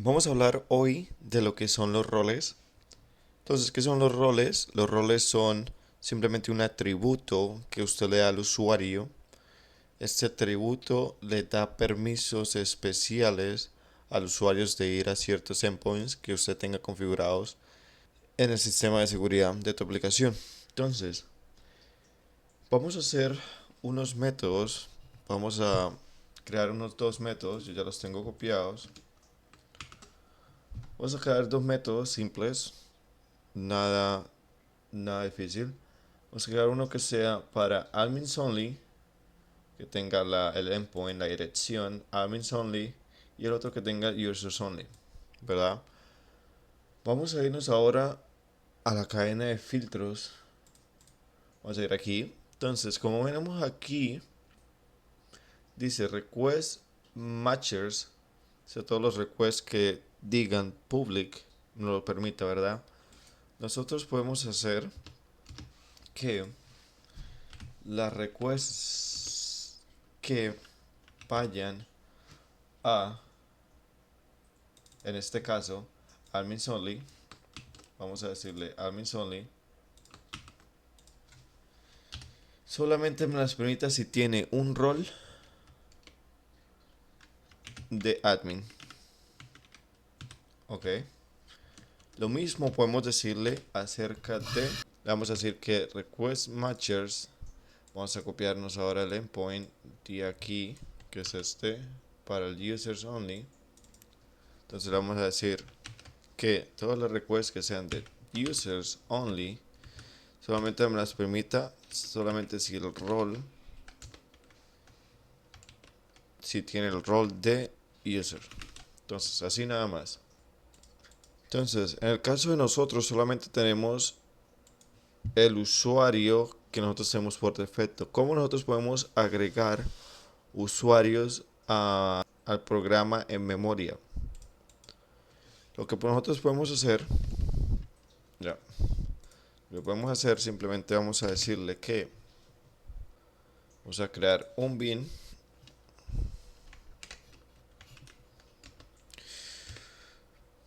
Vamos a hablar hoy de lo que son los roles. Entonces, ¿qué son los roles? Los roles son simplemente un atributo que usted le da al usuario. Este atributo le da permisos especiales al usuario de ir a ciertos endpoints que usted tenga configurados en el sistema de seguridad de tu aplicación. Entonces, vamos a hacer unos métodos. Vamos a crear unos dos métodos. Yo ya los tengo copiados. Vamos a crear dos métodos simples. Nada Nada difícil. Vamos a crear uno que sea para admins only, que tenga el endpoint, la dirección admins only, y el otro que tenga users only, ¿verdad? Vamos a irnos ahora a la cadena de filtros. Vamos a ir aquí. Entonces, como vemos aquí, dice request matchers, o sea, todos los requests que digan public, no lo permita, ¿verdad? Nosotros podemos hacer que las requests que vayan a, en este caso, admins only, vamos a decirle admins only, solamente me las permita si tiene un rol de admin. Ok. Lo mismo podemos decirle acerca de, le vamos a decir que request matchers, vamos a copiarnos ahora el endpoint de aquí, que es este, para el users only. Entonces le vamos a decir que todas las requests que sean de users only solamente me las permita solamente si el rol, si tiene el rol de user. Entonces, así nada más. Entonces, en el caso de nosotros solamente tenemos el usuario que nosotros tenemos por defecto. ¿Cómo nosotros podemos agregar usuarios al programa en memoria? Lo que nosotros podemos hacer, ya, lo que podemos hacer simplemente vamos a decirle que vamos a crear un bin.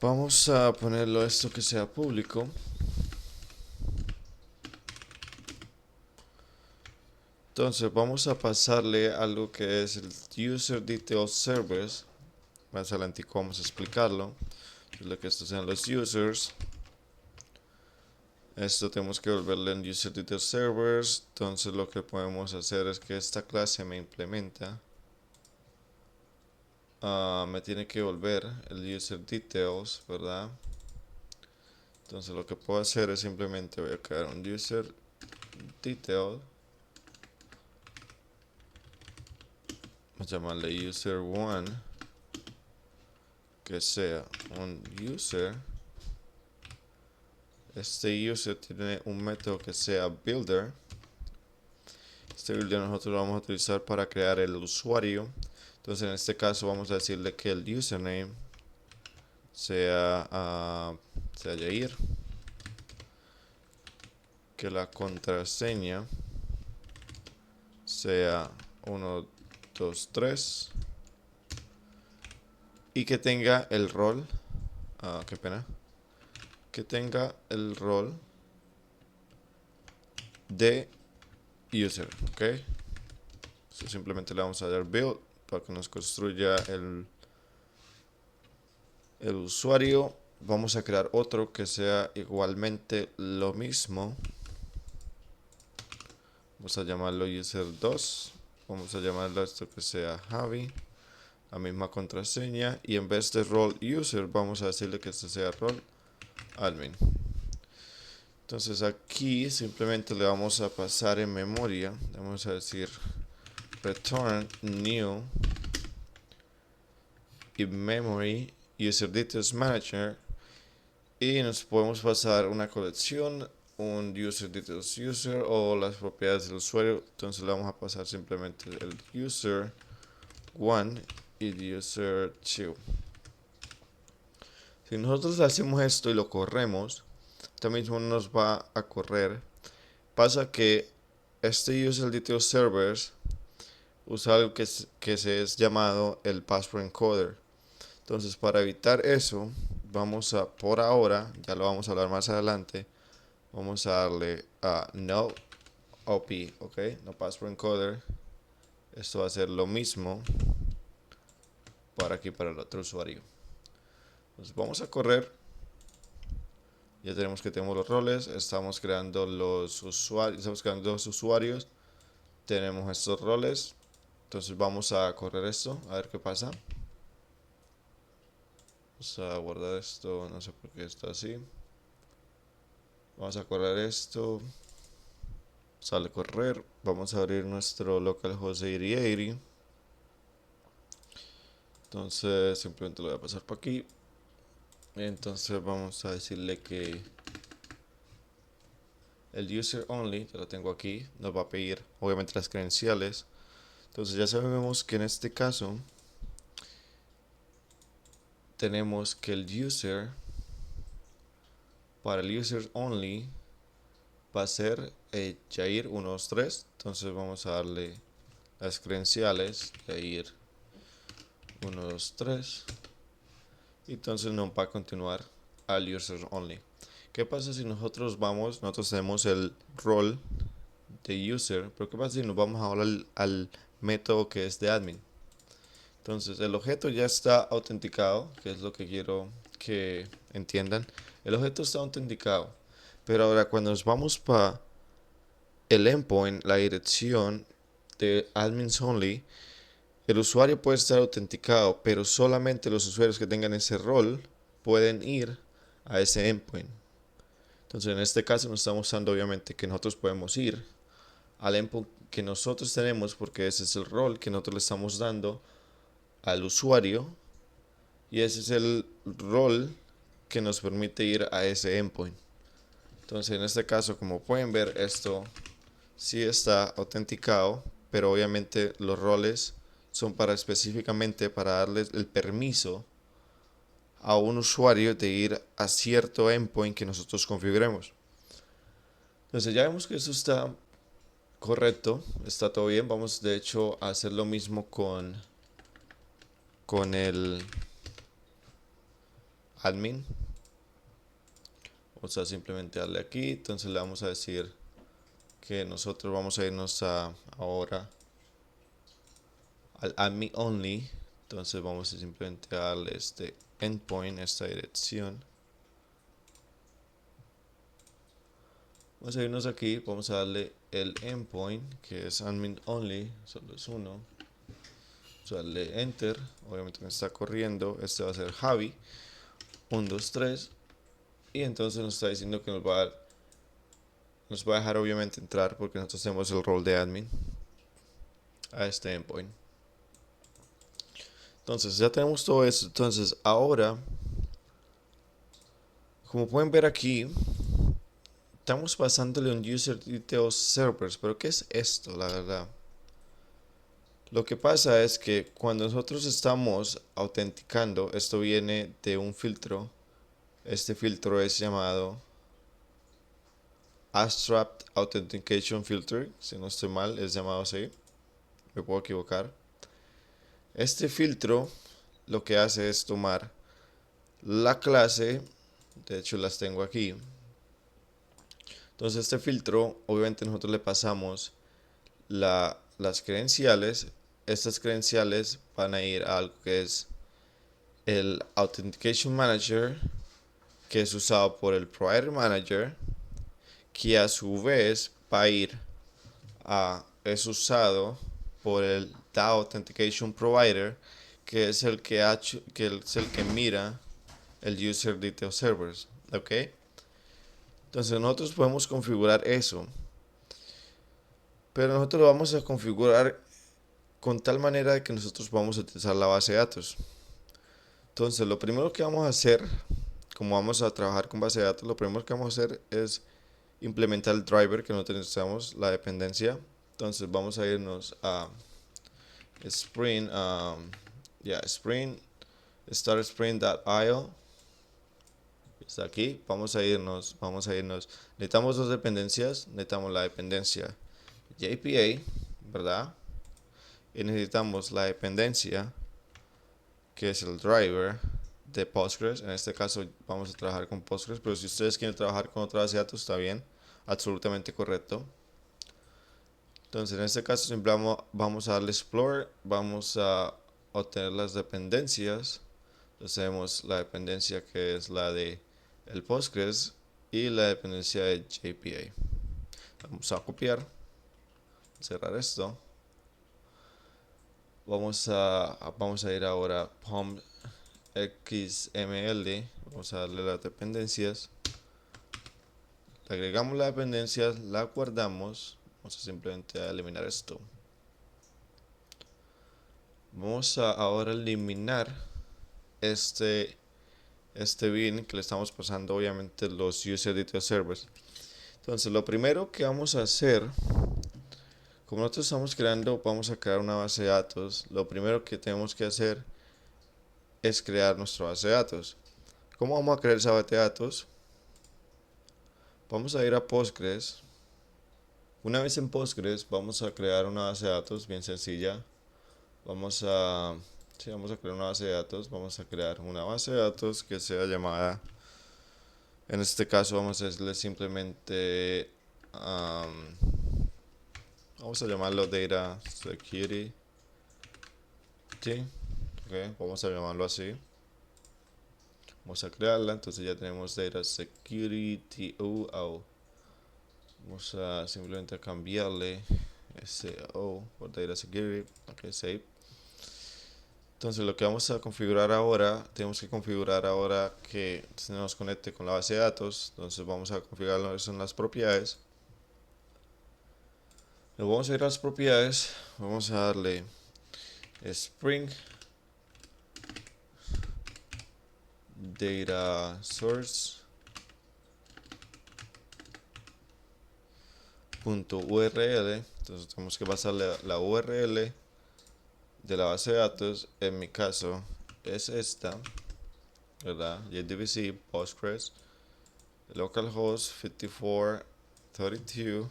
Vamos a ponerlo esto que sea público. Entonces vamos a pasarle algo que es el User Detail Servers. Más adelante vamos a explicarlo. Lo que estos sean los users. Esto tenemos que volverle en User Detail Servers. Entonces lo que podemos hacer es que esta clase me implementa. Me tiene que volver el User Details, ¿verdad? Entonces lo que puedo hacer es simplemente voy a crear un User Detail. Vamos a llamarle user1, que sea un user. Este user tiene un método que sea builder. Este builder nosotros lo vamos a utilizar para crear el usuario. Entonces en este caso vamos a decirle que el username sea Yair, que la contraseña sea 1, 2, 3 y que tenga el rol, qué pena, que tenga el rol de user, ok. So, simplemente le vamos a dar build para que nos construya el usuario. Vamos a crear otro que sea igualmente lo mismo. Vamos a llamarlo user2. Vamos a llamarlo esto que sea Javi. La misma contraseña. Y en vez de role user, vamos a decirle que este sea role admin. Entonces aquí simplemente le vamos a pasar en memoria. Vamos a decir return new in memory user details manager. Y nos podemos pasar una colección, un user details user o las propiedades del usuario. Entonces le vamos a pasar simplemente el user 1 y el user 2. Si nosotros hacemos esto y lo corremos, también mismo nos va a correr. Pasa que este user details servers usa algo que se es llamado el password encoder. Entonces, para evitar eso, vamos a, por ahora, ya lo vamos a hablar más adelante, vamos a darle a no OP, ok, no password encoder. Esto va a ser lo mismo para aquí, para el otro usuario. Entonces vamos a correr. Ya tenemos que tenemos los roles, estamos creando los usuarios, tenemos estos roles. Entonces vamos a correr esto, a ver qué pasa. Vamos a guardar esto, no sé por qué está así. Vamos a correr esto. Sale correr. Vamos a abrir nuestro localhost 8080. Entonces simplemente lo voy a pasar por aquí. Entonces vamos a decirle que el user only, ya lo tengo aquí, nos va a pedir obviamente las credenciales. Entonces ya sabemos que en este caso tenemos que el user, para el user only, va a ser Jair123. Entonces vamos a darle las credenciales Jair123. Y entonces nos va a continuar al user only. ¿Qué pasa si nosotros tenemos el rol de user, pero qué pasa si nos vamos ahora al método que es de admin? Entonces el objeto ya está autenticado, que es lo que quiero que entiendan. El objeto está autenticado, pero ahora cuando nos vamos para el endpoint, la dirección de admins only, el usuario puede estar autenticado, pero solamente los usuarios que tengan ese rol pueden ir a ese endpoint. Entonces en este caso nos está mostrando obviamente que nosotros podemos ir al endpoint que nosotros tenemos, porque ese es el rol que nosotros le estamos dando al usuario, y ese es el rol que nos permite ir a ese endpoint. Entonces en este caso, como pueden ver, esto sí está autenticado, pero obviamente los roles son para específicamente para darles el permiso a un usuario de ir a cierto endpoint que nosotros configuremos. Entonces ya vemos que eso está correcto, está todo bien. Vamos de hecho a hacer lo mismo con el admin. Vamos a simplemente darle aquí. Entonces le vamos a decir que nosotros vamos a irnos ahora al admin only. Entonces vamos a simplemente darle este endpoint, esta dirección. Vamos a irnos aquí, vamos a darle el endpoint, que es admin only, solo es uno. Vamos a darle enter, obviamente me está corriendo, este va a ser Javi, 1, 2, 3. Y entonces nos está diciendo que nos va a dejar obviamente entrar porque nosotros tenemos el rol de admin a este endpoint. Entonces ya tenemos todo eso. Entonces ahora, como pueden ver aquí, estamos pasándole un user details servers. Pero ¿qué es esto, la verdad? Lo que pasa es que cuando nosotros estamos autenticando, esto viene de un filtro. Este filtro es llamado Abstract Authentication Filter. Si no estoy mal, es llamado así. Me puedo equivocar. Este filtro lo que hace es tomar la clase, de hecho las tengo aquí. Entonces este filtro, obviamente nosotros le pasamos las credenciales. Estas credenciales van a ir a algo que es el Authentication Manager, que es usado por el Provider Manager, que a su vez va a ir es usado por el DAO Authentication Provider, que es el que mira el User Detail Servers, ¿ok? Entonces nosotros podemos configurar eso, pero nosotros lo vamos a configurar con tal manera de que nosotros vamos a utilizar la base de datos. Entonces lo primero que vamos a hacer, como vamos a trabajar con base de datos, lo primero que vamos a hacer es implementar el driver que nosotros necesitamos, la dependencia. Entonces vamos a irnos a Spring, Spring, start Spring.io. Está aquí, vamos a irnos. Necesitamos dos dependencias, necesitamos la dependencia JPA, ¿verdad? Y necesitamos la dependencia que es el driver de Postgres. En este caso vamos a trabajar con Postgres, pero si ustedes quieren trabajar con otra base de datos, está bien, absolutamente correcto. Entonces en este caso siempre vamos a darle Explorer, vamos a obtener las dependencias. Entonces tenemos la dependencia que es la de el Postgres y la dependencia de JPA. Vamos a copiar, cerrar esto. Vamos a ir ahora a POM XML, vamos a darle las dependencias, le agregamos las dependencias, la guardamos, vamos a simplemente a eliminar esto. Vamos a ahora eliminar este bin que le estamos pasando obviamente los user detail servers. Entonces lo primero que vamos a hacer, como nosotros estamos creando, vamos a crear una base de datos, lo primero que tenemos que hacer es crear nuestra base de datos. ¿Cómo vamos a crear esa base de datos? Vamos a ir a Postgres. Una vez en Postgres vamos a crear una base de datos bien sencilla. Vamos a crear una base de datos. Vamos a crear una base de datos que sea llamada, en este caso vamos a decirle simplemente, vamos a llamarlo Data Security. Okay, vamos a llamarlo así. Vamos a crearla, entonces ya tenemos Data Security. Vamos a simplemente cambiarle ese O por Data Security. Ok, save. Entonces lo que vamos a configurar ahora, tenemos que configurar ahora que se nos conecte con la base de datos. Entonces vamos a configurarlo en las propiedades. Luego vamos a ir a las propiedades, vamos a darle Spring Data Source .url. Entonces tenemos que pasarle la URL de la base de datos. En mi caso es esta, ¿verdad? JDBC Postgres localhost 5432.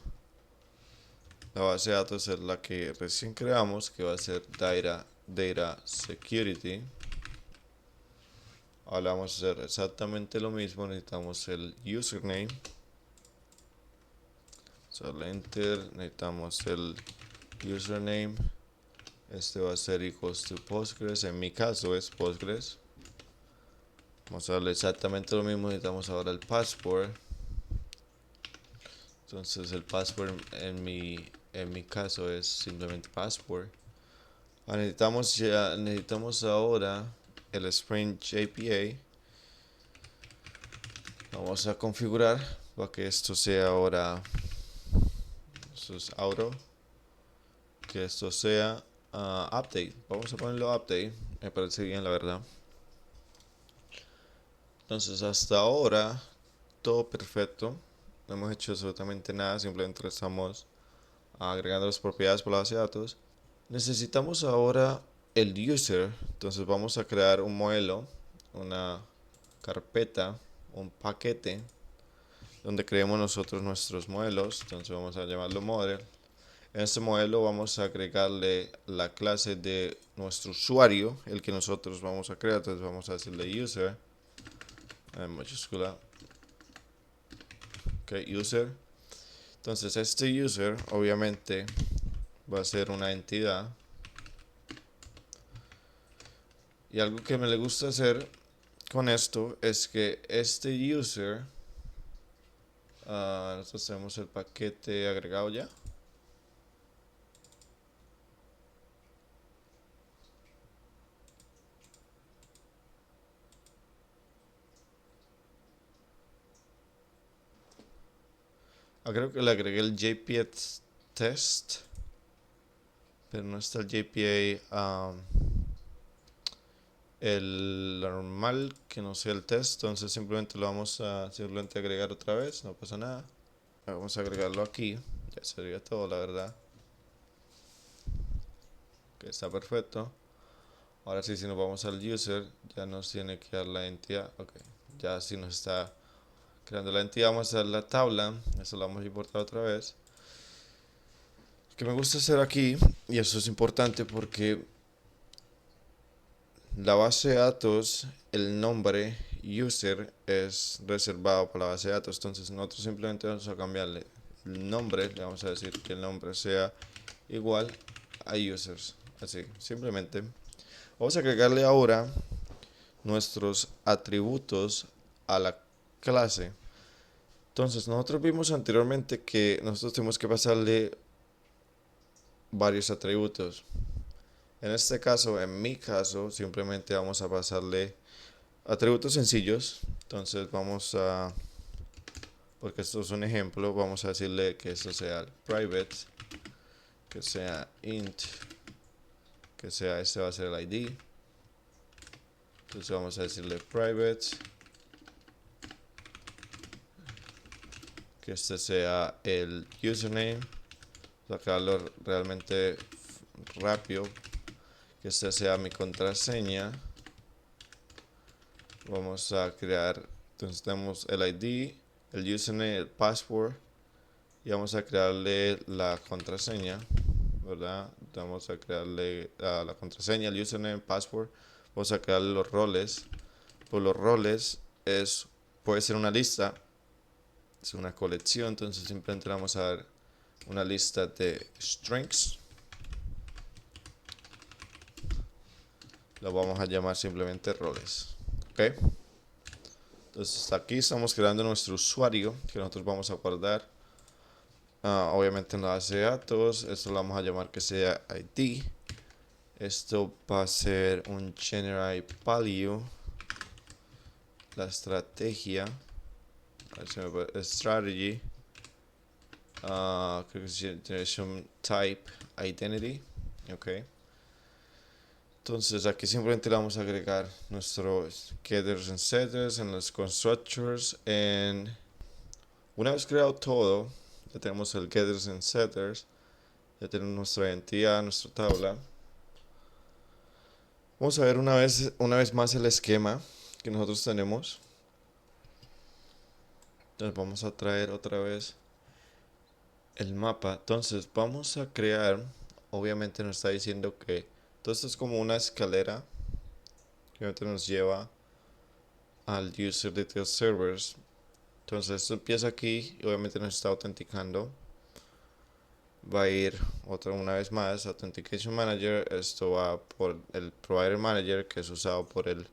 La base de datos es la que recién creamos, que va a ser Data Security. Ahora vamos a hacer exactamente lo mismo. Necesitamos el username. Darle enter, necesitamos el username. Este va a ser equals to Postgres, en mi caso es Postgres. Vamos a darle exactamente lo mismo, necesitamos ahora el password. Entonces el password en mi caso es simplemente password. Necesitamos ahora el Spring JPA. Vamos a configurar para que esto sea ahora, esto es auto, que esto sea update. Vamos a ponerlo update, me parece bien la verdad. Entonces hasta ahora todo perfecto, no hemos hecho absolutamente nada, simplemente estamos agregando las propiedades por la base de datos. Necesitamos ahora el user, entonces vamos a crear un modelo, una carpeta, un paquete donde creemos nosotros nuestros modelos. Entonces vamos a llamarlo model. En este modelo vamos a agregarle la clase de nuestro usuario, el que nosotros vamos a crear. Entonces vamos a decirle user en mayúscula. Ok, user. Entonces este user obviamente va a ser una entidad. Y algo que me le gusta hacer con esto es que este user, nosotros tenemos el paquete agregado ya. Creo que le agregué el JPA test, pero no está el JPA el normal, que no sea el test. Entonces simplemente lo vamos a simplemente agregar otra vez, no pasa nada. Vamos a agregarlo aquí, ya sería todo la verdad. Que está perfecto. Ahora sí, si nos vamos al user, ya nos tiene que dar la entidad. Ok, ya si nos está creando la entidad, vamos a dar la tabla. Eso lo vamos a importar otra vez. Lo que me gusta hacer aquí, y eso es importante porque la base de datos, el nombre user es reservado para la base de datos. Entonces nosotros simplemente vamos a cambiarle el nombre, le vamos a decir que el nombre sea igual a users. Así, simplemente. Vamos a agregarle ahora nuestros atributos a la clase. Entonces nosotros vimos anteriormente que nosotros tenemos que pasarle varios atributos. En este caso, en mi caso, simplemente vamos a pasarle atributos sencillos. Entonces vamos a, porque esto es un ejemplo, vamos a decirle que esto sea private, que sea int, que sea, este va a ser el ID. Entonces vamos a decirle private, que este sea el username, sacarlo realmente rápido, que este sea mi contraseña. Vamos a crear, entonces tenemos el ID, el username, el password, y vamos a crearle la contraseña, ¿verdad? Vamos a crearle la contraseña, el username, el password. Vamos a crearle los roles. Pues los roles puede ser una lista, es una colección, entonces simplemente le vamos a dar una lista de strings. Lo vamos a llamar simplemente roles. ¿Ok? Entonces aquí estamos creando nuestro usuario que nosotros vamos a guardar. Obviamente en la base de datos. Esto lo vamos a llamar que sea ID. Esto va a ser un generate value. La estrategia. Strategy. Creo que es generation type identity. Ok. Entonces aquí simplemente le vamos a agregar nuestros getters and setters en los constructors. Una vez creado todo, ya tenemos el getters and setters, ya tenemos nuestra identidad, nuestra tabla. Vamos a ver una vez más el esquema que nosotros tenemos. Entonces vamos a traer otra vez el mapa. Entonces vamos a crear, obviamente nos está diciendo que todo esto es como una escalera que obviamente nos lleva al user detail servers. Entonces esto empieza aquí y obviamente nos está autenticando. Va a ir una vez más Authentication Manager. Esto va por el Provider Manager, que es usado por el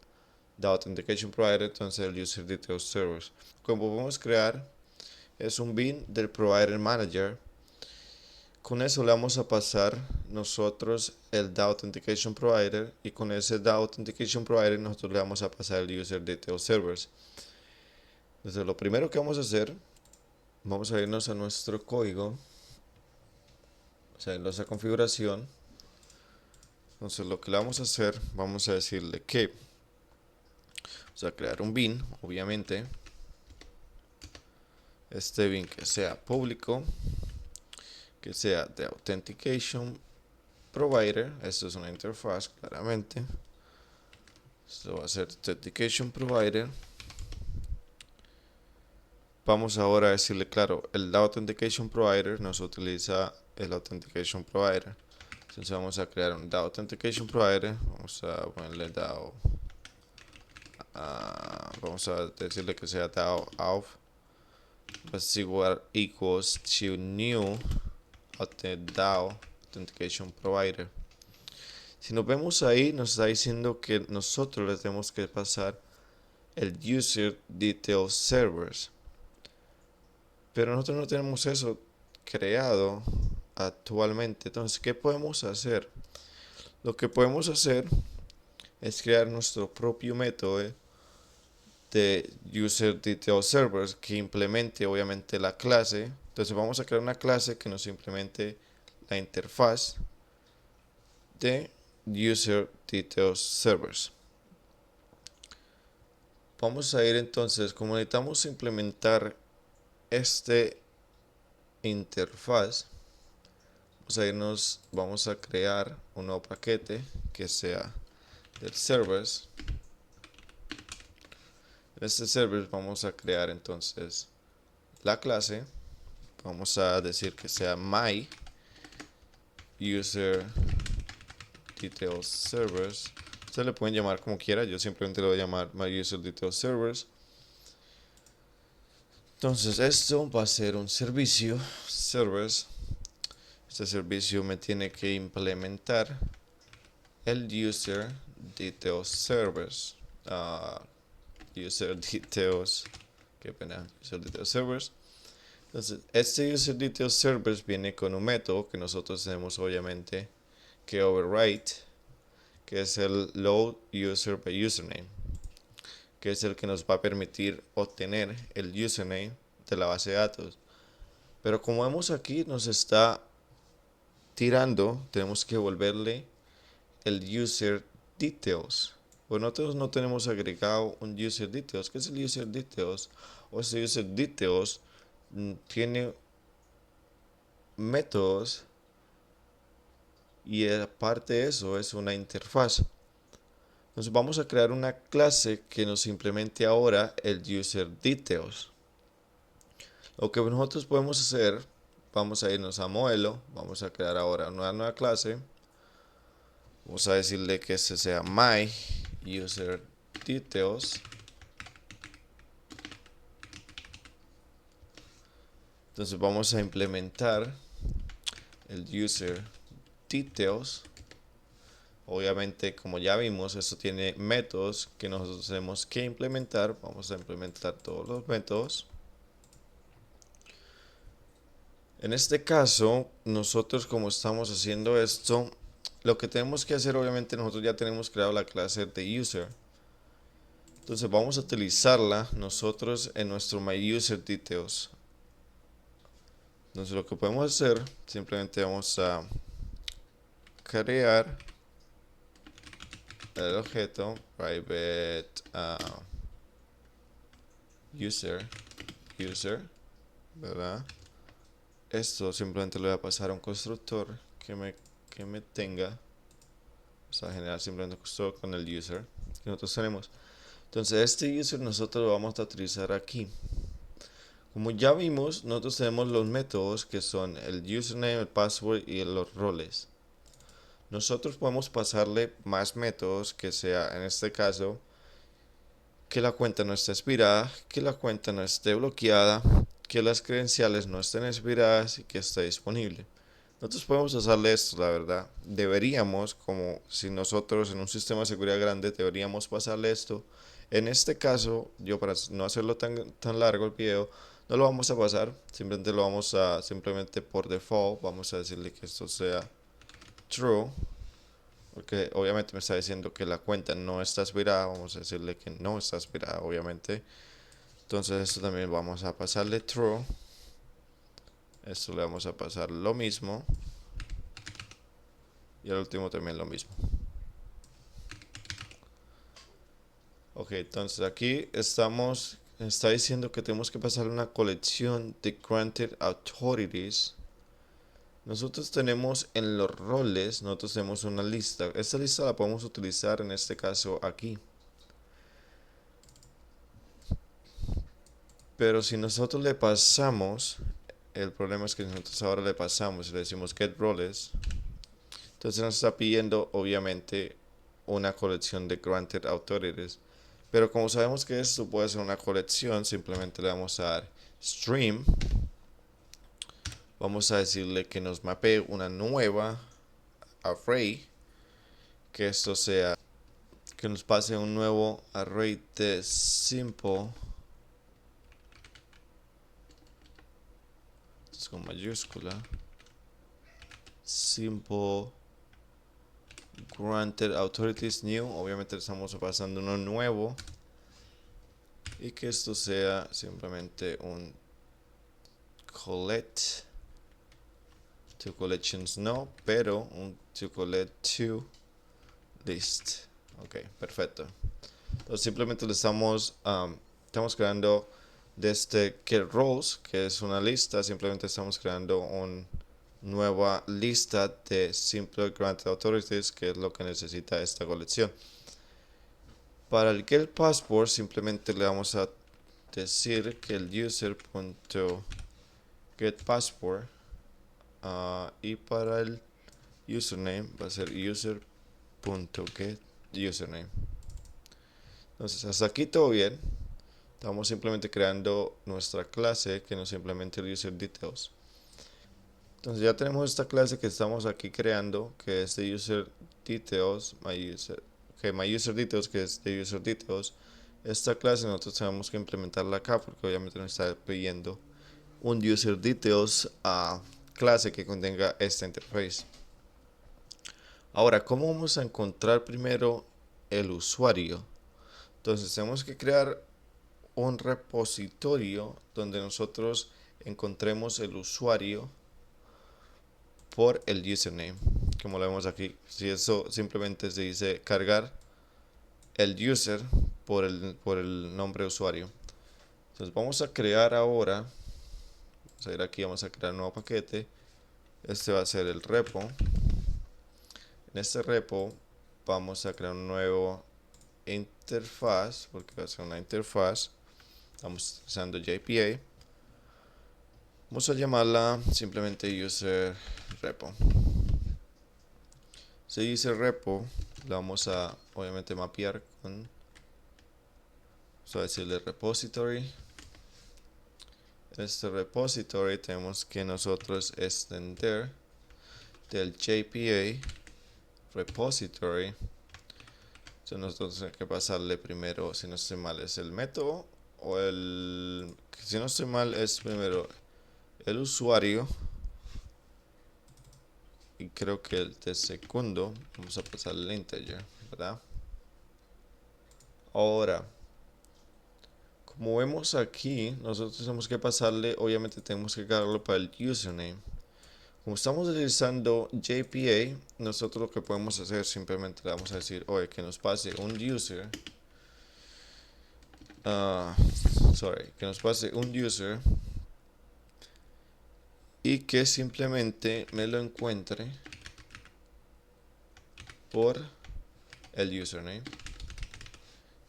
Authentication Provider. Entonces el User Detail Servers. Como podemos crear es un bin del Provider Manager. Con eso le vamos a pasar nosotros el Authentication Provider, y con ese Authentication Provider nosotros le vamos a pasar el User Detail Servers. Entonces lo primero que vamos a hacer, vamos a irnos a nuestro código, o sea, en esa configuración. Entonces lo que le vamos a hacer, vamos a decirle que vamos a crear un bin, obviamente. Este bin que sea público, que sea de Authentication Provider. Esto es una interfaz, claramente. Esto va a ser Authentication Provider. Vamos ahora a decirle, claro, el Authentication Provider nos utiliza el Authentication Provider. Entonces vamos a crear un DAO Authentication Provider. Vamos a ponerle DAO. Vamos a decirle que sea DAO auth. Va a ser igual equals to new DAO Authentication Provider. Si nos vemos ahí, nos está diciendo que nosotros le tenemos que pasar el User Detail Servers. Pero nosotros no tenemos eso creado actualmente. Entonces, ¿qué podemos hacer? Lo que podemos hacer es crear nuestro propio método de User Detail Servers que implemente obviamente la clase. Entonces vamos a crear una clase que nos implemente la interfaz de User Detail Servers. Vamos a ir entonces, como necesitamos implementar este interfaz, vamos a crear un nuevo paquete que sea del servers. En este server vamos a crear entonces la clase. Vamos a decir que sea my user detail servers. Se le pueden llamar como quiera, yo simplemente lo voy a llamar MyUserDetailsServers. Entonces esto va a ser un servicio, servers. Este servicio me tiene que implementar el user details servers. User details, qué pena, user details servers. Entonces, este user details servers viene con un método que nosotros tenemos obviamente que override, que es el load user by username, que es el que nos va a permitir obtener el username de la base de datos. Pero como vemos aquí nos está tirando, tenemos que volverle el user details. Pues nosotros no tenemos agregado un user details. ¿Qué es el user details? O ese user details tiene métodos y aparte de eso es una interfaz. Entonces vamos a crear una clase que nos implemente ahora el user details. Lo que nosotros podemos hacer, vamos a irnos a modelo, vamos a crear ahora una nueva clase. Vamos a decirle que este sea my user details. Entonces vamos a implementar el user details. Obviamente, como ya vimos, esto tiene métodos que nosotros tenemos que implementar. Vamos a implementar todos los métodos. En este caso, nosotros como estamos haciendo esto, lo que tenemos que hacer, obviamente nosotros ya tenemos creado la clase de user. Entonces vamos a utilizarla nosotros en nuestro myUserDetails. Entonces lo que podemos hacer, simplemente vamos a crear el objeto private user, ¿verdad? Esto simplemente le voy a pasar a un constructor que me tenga. Vamos a generar simplemente un constructor con el user que nosotros tenemos. Entonces este user nosotros lo vamos a utilizar aquí. Como ya vimos, nosotros tenemos los métodos que son el username, el password y los roles. Nosotros podemos pasarle más métodos que sea, en este caso, que la cuenta no esté expirada, que la cuenta no esté bloqueada, que las credenciales no estén expiradas y que esté disponible. Nosotros podemos hacerle esto, la verdad. Deberíamos, como si nosotros en un sistema de seguridad grande, deberíamos pasarle esto. En este caso, yo para no hacerlo tan largo el video, no lo vamos a pasar. Simplemente lo vamos a, simplemente por default, vamos a decirle que esto sea true. Porque obviamente me está diciendo que la cuenta no está expirada. Vamos a decirle que no está expirada, obviamente. Entonces esto también vamos a pasarle true. Esto le vamos a pasar lo mismo. Y al último también lo mismo. Ok, entonces aquí está diciendo que tenemos que pasar una colección de granted authorities. Nosotros tenemos en los roles, nosotros tenemos una lista. Esta lista la podemos utilizar en este caso aquí. Pero si nosotros le pasamos, el problema es que nosotros ahora le pasamos y le decimos get roles. Entonces nos está pidiendo obviamente una colección de granted authorities. Pero como sabemos que esto puede ser una colección, simplemente le vamos a dar stream. Vamos a decirle que nos mapee una nueva array. Que esto sea, que nos pase un nuevo array de simple. Esto es con mayúscula. Simple granted authorities new. Obviamente estamos pasando uno nuevo. Y que esto sea simplemente un collect. To collections no, pero un to collect to list. Ok, perfecto. Entonces simplemente le estamos creando desde get roles, que es una lista. Simplemente estamos creando una nueva lista de simple granted authorities, que es lo que necesita esta colección. Para el get password simplemente le vamos a decir que el user.getPassword y para el username va a ser user.getPassword. username. Entonces hasta aquí todo bien. Estamos simplemente creando nuestra clase que nos implementa el user details. Entonces ya tenemos esta clase que estamos aquí creando, que es de user details, my user details, que es de user details. Esta clase nosotros tenemos que implementarla acá porque obviamente nos está pidiendo un user details a clase que contenga esta interface. Ahora, ¿cómo vamos a encontrar primero el usuario? Entonces tenemos que crear un repositorio donde nosotros encontremos el usuario por el username, como lo vemos aquí. Si eso simplemente se dice cargar el user por el nombre de usuario. Entonces vamos a crear ahora, vamos a ir aquí, vamos a crear un nuevo paquete. Este va a ser el repo. En este repo vamos a crear un nuevo interfaz, porque va a ser una interfaz. Estamos usando JPA. Vamos a llamarla simplemente user repo. Ese user repo la vamos a obviamente mapear con, vamos a decirle repository. Este repository tenemos que nosotros extender del JPA repository. Entonces nosotros tenemos que pasarle primero, si no estoy mal, es el método o si no estoy mal, es primero el usuario. Y creo que el de segundo vamos a pasarle el integer, ¿verdad? Ahora, como vemos aquí, nosotros tenemos que pasarle, obviamente tenemos que cargarlo para el username. Como estamos utilizando JPA, nosotros lo que podemos hacer simplemente le vamos a decir, oye, que nos pase un user, que nos pase un user y que simplemente me lo encuentre por el username.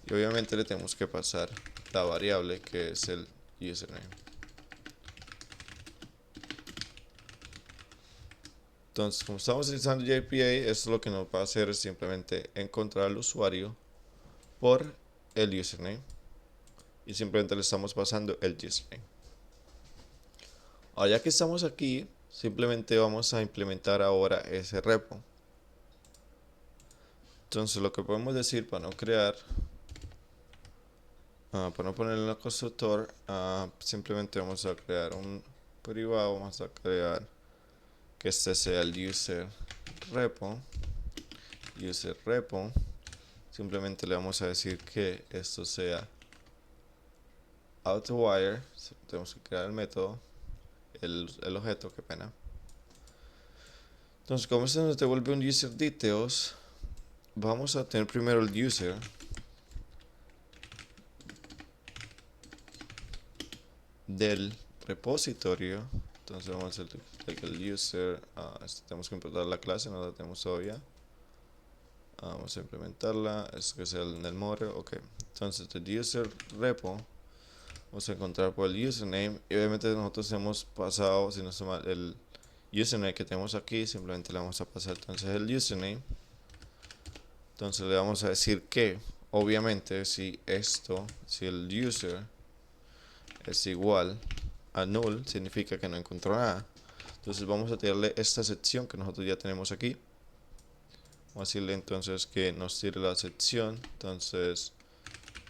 Y obviamente le tenemos que pasar la variable que es el username. Entonces, como estamos utilizando JPA, esto es lo que nos va a hacer es simplemente encontrar al usuario por el username. Y simplemente le estamos pasando el username. Ahora ya que estamos aquí, simplemente vamos a implementar ahora ese repo. Entonces lo que podemos decir para no crear, para no ponerle en el constructor, simplemente vamos a crear un privado, vamos a crear que este sea el user repo. Simplemente le vamos a decir que esto sea AutoWire. Tenemos que crear el método, el objeto, qué pena. Entonces, como se nos devuelve un user details, vamos a tener primero el user. Del repositorio. Entonces vamos a hacer el user. Tenemos que importar la clase, no la tenemos todavía. Vamos a implementarla. Esto que es el model. Ok. Entonces el user repo vamos a encontrar por el username. Y obviamente nosotros hemos pasado, si no se mal, el username que tenemos aquí. Simplemente le vamos a pasar entonces el username. Entonces le vamos a decir que obviamente si el user es igual a null, significa que no encontró nada. Entonces vamos a tirarle esta sección que nosotros ya tenemos aquí. Vamos a decirle entonces que nos tire la sección. Entonces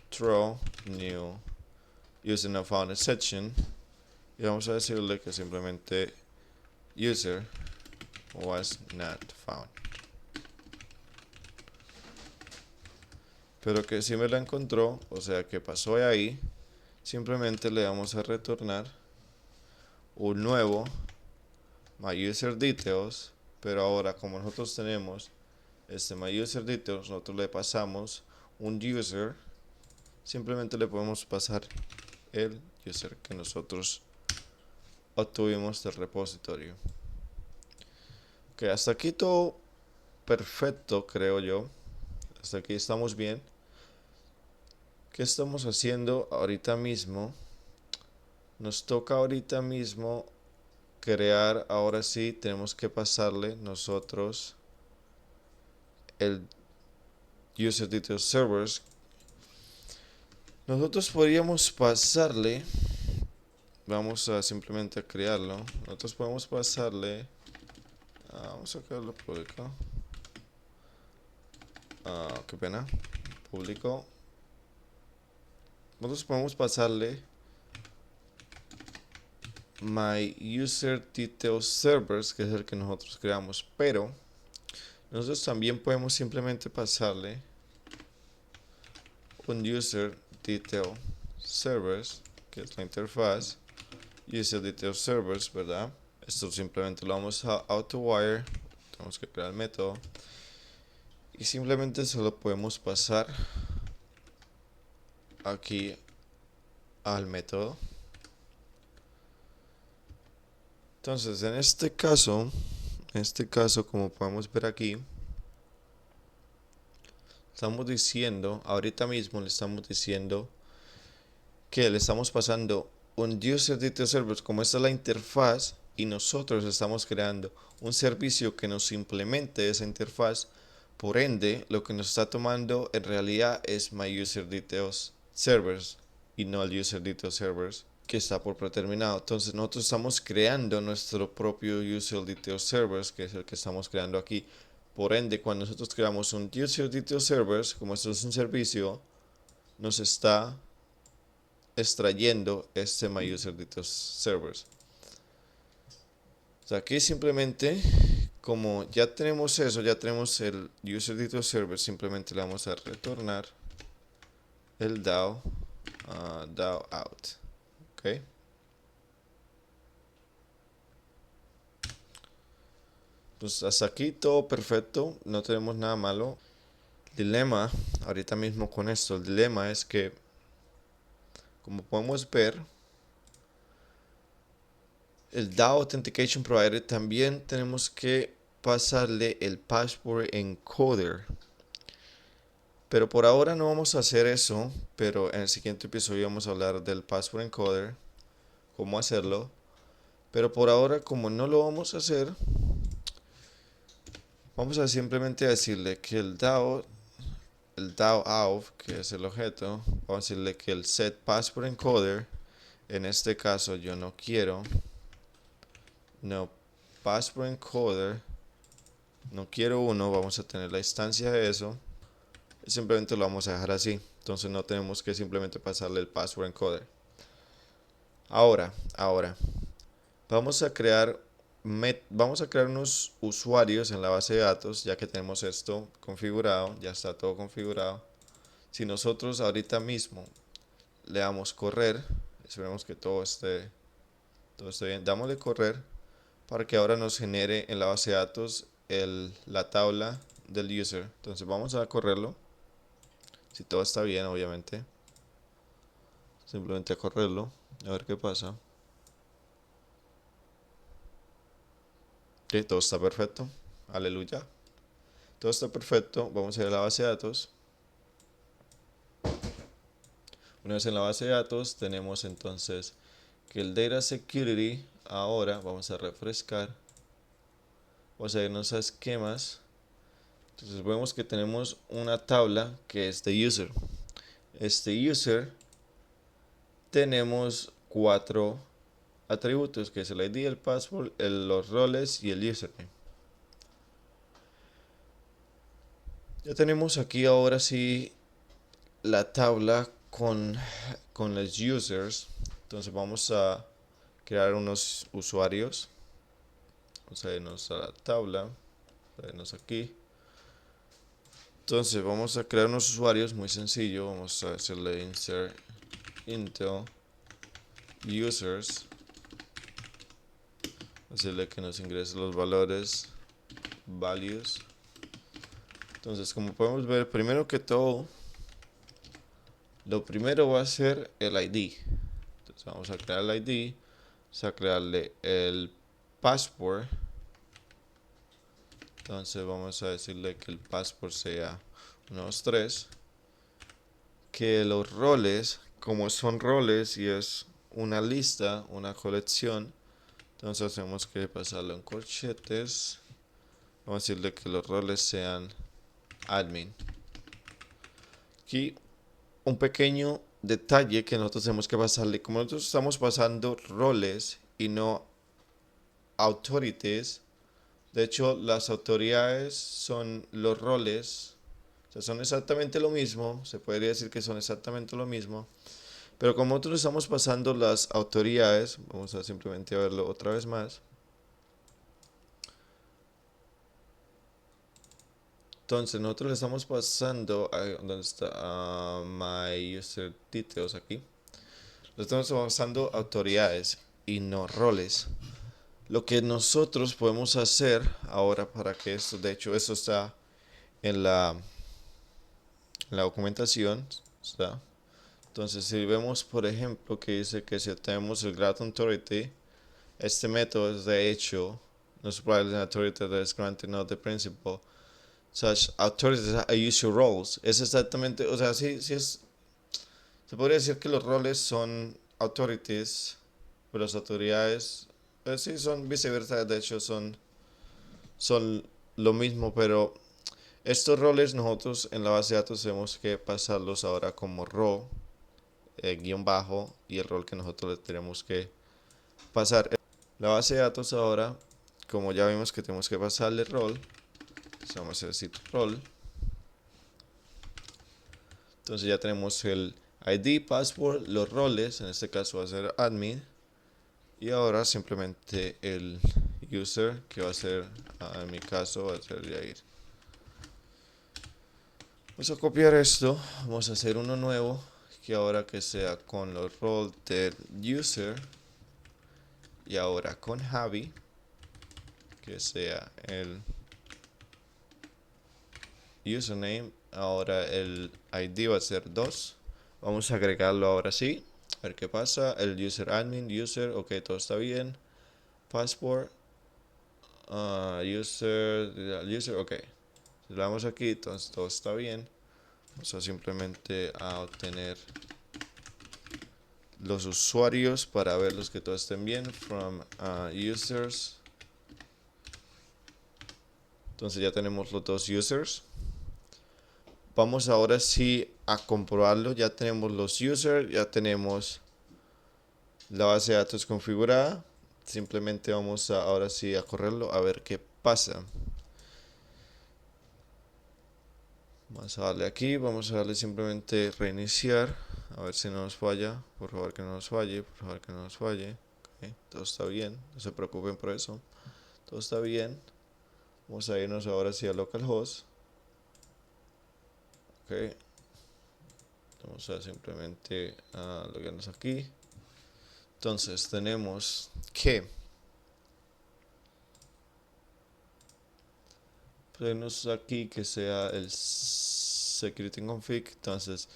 throw new user not found exception. Y vamos a decirle que simplemente user was not found. Pero que si me la encontró, o sea que pasó ahí, simplemente le vamos a retornar un nuevo my user details. Pero ahora como nosotros tenemos my user details, nosotros le pasamos un user, simplemente le podemos pasar el user que nosotros obtuvimos del repositorio. Ok, hasta aquí todo perfecto, creo yo. Hasta aquí estamos bien. ¿Qué estamos haciendo ahorita mismo? Nos toca ahorita mismo crear, ahora sí, tenemos que pasarle nosotros el user details servers, nosotros podríamos pasarle, vamos a simplemente crearlo, nosotros podemos pasarle, vamos a crearlo público, qué pena, público, nosotros podemos pasarle my user details servers, que es el que nosotros creamos, pero nosotros también podemos simplemente pasarle un user detail servers, que es la interfaz user detail servers, ¿verdad? Esto simplemente lo vamos a AutoWire, tenemos que crear el método y simplemente se lo podemos pasar aquí al método. Entonces en este caso como podemos ver aquí, estamos diciendo, ahorita mismo le estamos diciendo que le estamos pasando un user detail servers, como esta es la interfaz, y nosotros estamos creando un servicio que nos implemente esa interfaz. Por ende, lo que nos está tomando en realidad es my user details servers y no el user details servers que está por predeterminado. Entonces nosotros estamos creando nuestro propio user details servers, que es el que estamos creando aquí. Por ende, cuando nosotros creamos un user details servers, como esto es un servicio, nos está extrayendo este my user details servers. O sea, aquí simplemente, como ya tenemos eso, ya tenemos el user details server, simplemente le vamos a retornar el DAO, DAO out. Ok. Pues hasta aquí todo perfecto, no tenemos nada malo. Dilema, ahorita mismo con esto, el dilema es que, como podemos ver, el DAO Authentication Provider también tenemos que pasarle el Password Encoder. Pero por ahora no vamos a hacer eso, pero en el siguiente episodio vamos a hablar del Password Encoder, cómo hacerlo. Pero por ahora, como no lo vamos a hacer, vamos a simplemente decirle que el DAO auth, que es el objeto, vamos a decirle que el set password encoder, en este caso yo no quiero, no password encoder, no quiero uno, vamos a tener la instancia de eso y simplemente lo vamos a dejar así. Entonces no tenemos que simplemente pasarle el password encoder. Ahora, vamos a crear unos usuarios en la base de datos, ya que tenemos esto configurado, ya está todo configurado. Si nosotros ahorita mismo le damos correr, esperemos que todo esté bien, dámosle correr para que ahora nos genere en la base de datos la tabla del user. Entonces vamos a correrlo, si todo está bien obviamente, simplemente a correrlo, a ver qué pasa. Ok, todo está perfecto, aleluya, todo está perfecto. Vamos a ir a la base de datos. Una vez en la base de datos tenemos entonces que el Data Security, ahora vamos a refrescar, vamos a irnos a esquemas. Entonces vemos que tenemos una tabla que es de user. Este user tenemos 4 atributos, que es el ID, el password, los roles y el username. Ya tenemos aquí ahora sí la tabla con los users. Entonces vamos a crear unos usuarios. Vamos a irnos a la tabla, vamos a irnos aquí. Entonces vamos a crear unos usuarios muy sencillo. Vamos a hacerle insert into users, hacerle que nos ingrese los valores values. Entonces, como podemos ver, primero que todo, lo primero va a ser el ID. Entonces vamos a crear el ID, vamos a crearle el password. Entonces vamos a decirle que el password sea 1, 2, 3. Que los roles, como son roles y es una lista, una colección, entonces tenemos que pasarlo en corchetes. Vamos a decirle que los roles sean admin. Aquí un pequeño detalle que nosotros tenemos que pasarle. Como nosotros estamos pasando roles y no authorities, de hecho las autoridades son los roles, o sea, son exactamente lo mismo, se podría decir que son exactamente lo mismo, pero como nosotros estamos pasando las autoridades, vamos a simplemente verlo otra vez más. Entonces nosotros le estamos pasando a donde está my user details aquí. Le estamos pasando autoridades y no roles. Lo que nosotros podemos hacer ahora para que esto, de hecho, eso está en la documentación, ¿está? Entonces, si vemos, por ejemplo, que dice que si tenemos el grant authority, este método es de hecho no supplies an authority that is granted not the principal. Such authorities are usual roles. Es exactamente, o sea, sí es, se podría decir que los roles son authorities, pero las autoridades, sí son viceversa, de hecho son lo mismo, pero estos roles nosotros en la base de datos tenemos que pasarlos ahora como row, guión bajo, y el rol que nosotros le tenemos que pasar. La base de datos ahora, como ya vimos que tenemos que pasarle rol, vamos a decir rol. Entonces ya tenemos el ID, password, los roles, en este caso va a ser admin, y ahora simplemente el user, que va a ser, en mi caso, va a ser Jair. Vamos a copiar esto, vamos a hacer uno nuevo, que ahora que sea con los roles del user, y ahora con Javi, que sea el username, ahora el ID va a ser 2. Vamos a agregarlo ahora sí, a ver qué pasa. El user admin, user, ok, todo está bien. Passport, user, ok. Si le damos aquí, entonces todo está bien. Vamos a simplemente a obtener los usuarios para verlos que todos estén bien. From users. Entonces ya tenemos los dos users. Vamos ahora sí a comprobarlo. Ya tenemos los users, ya tenemos la base de datos configurada. Simplemente vamos a ahora sí a correrlo a ver qué pasa. Vamos a darle aquí, vamos a darle simplemente reiniciar, a ver si no nos falla, por favor que no nos falle, por favor que no nos falle. Okay, todo está bien, no se preocupen por eso, todo está bien. Vamos a irnos ahora sí a localhost. Ok, vamos a simplemente loguearnos aquí. Entonces tenemos que ponernos aquí que sea el security config. Entonces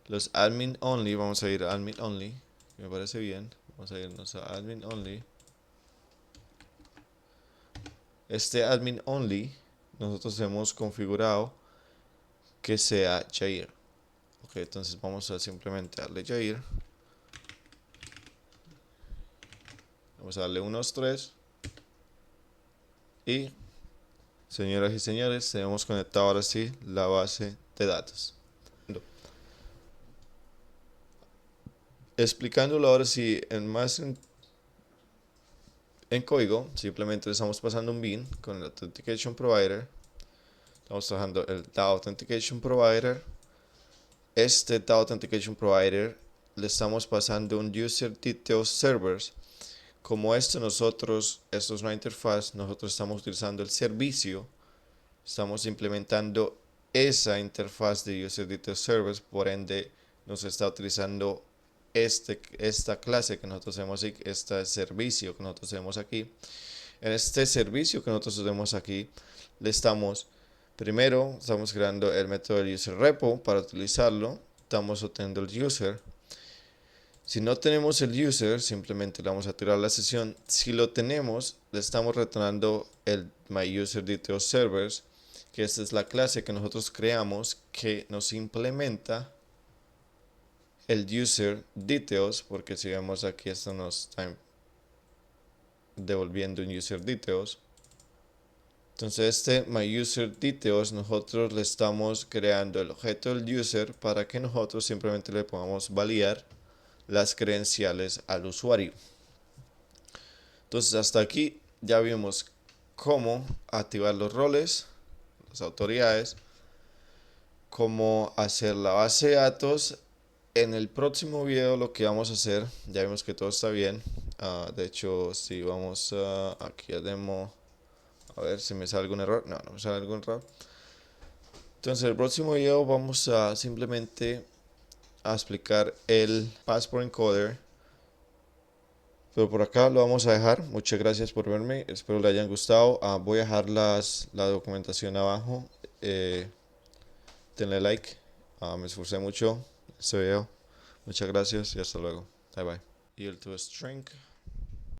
los admin only, vamos a ir a admin only, me parece bien. Vamos a irnos a admin only. Este admin only nosotros hemos configurado que sea Jair. Ok, entonces vamos a simplemente darle Jair. Vamos a darle unos 3. Y señoras y señores, tenemos conectado ahora sí la base de datos. Explicándolo ahora sí en código, simplemente le estamos pasando un bin con el Authentication Provider. Estamos trabajando el DAO Authentication Provider. Este DAO Authentication Provider le estamos pasando un User Details Servers. Como esto es una interfaz, nosotros estamos utilizando el servicio, estamos implementando esa interfaz de User Details Servers, por ende nos está utilizando esta clase que nosotros tenemos aquí, este servicio que nosotros tenemos aquí. En este servicio que nosotros tenemos aquí, primero estamos creando el método del user repo para utilizarlo, estamos obteniendo el user. Si no tenemos el user, simplemente le vamos a tirar la sesión. Si lo tenemos, le estamos retornando el myUserDetailsServers, que esta es la clase que nosotros creamos que nos implementa el user details, porque si vemos aquí esto nos está devolviendo un user details. Entonces este myUserDetails nosotros le estamos creando el objeto del user para que nosotros simplemente le podamos validar las credenciales al usuario. Entonces hasta aquí ya vimos cómo activar los roles, las autoridades, cómo hacer la base de datos. En el próximo video lo que vamos a hacer, ya vimos que todo está bien. De hecho, si vamos aquí a demo, a ver si me sale algún error. No, no me sale algún error. Entonces, el próximo video vamos a simplemente a explicar el Passport Encoder. Pero por acá lo vamos a dejar. Muchas gracias por verme. Espero le hayan gustado. Voy a dejar la documentación abajo. Denle like. Me esforcé mucho este video. Muchas gracias y hasta luego. Bye bye. Y el to string.